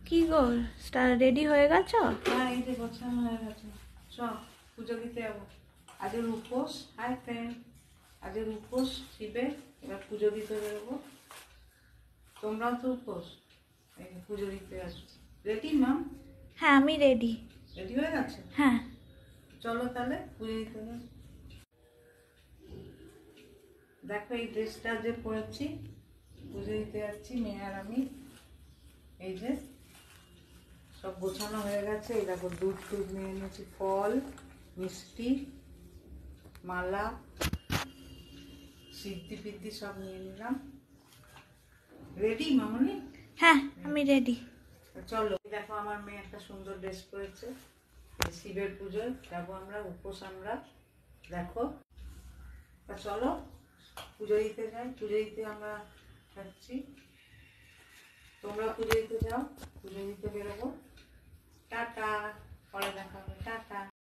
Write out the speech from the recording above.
কি গো রেডি হয়ে গেছো? হ্যাঁ, এই যে গোছানো হয়ে গেছে। সব পুজো দিতে যাবো। আজের উপোস। হাই ফ্রেন্ড, আজের উপোস শিবের। এবার পুজো দিতে বেরোবো। তোমরাও তো উপোস, এই পুজো দিতে আসছি। Ready ma'am? হ্যাঁ আমি রেডি। রেডি হয়ে গেছে? হ্যাঁ চলো তাহলে পুজো দিতে যাই। দেখো এই ড্রেসটা যে পরেছি, পুজো দিতে যাচ্ছি মেয়ে আর আমি। এই যে সব গোছানো হয়ে গেছে। এই দেখো দুধ টুধ নিয়ে নিয়েছি, ফল মিষ্টি মালা সিদ্ধি ফিদ্ধি সব নিয়ে নিলাম। রেডি মামনি? হ্যাঁ আমি রেডি। চলো। দেখো আমার মেয়ে একটা সুন্দর ড্রেস পরেছে, শিবের পুজোয় যাবো আমরা, উপোস আমরা। দেখো তা চলো পুজো দিতে যাই। পুজো দিতে আমরা যাচ্ছি, তোমরা পুজো দিতে যাও, পুজো দিতে বেরোবো।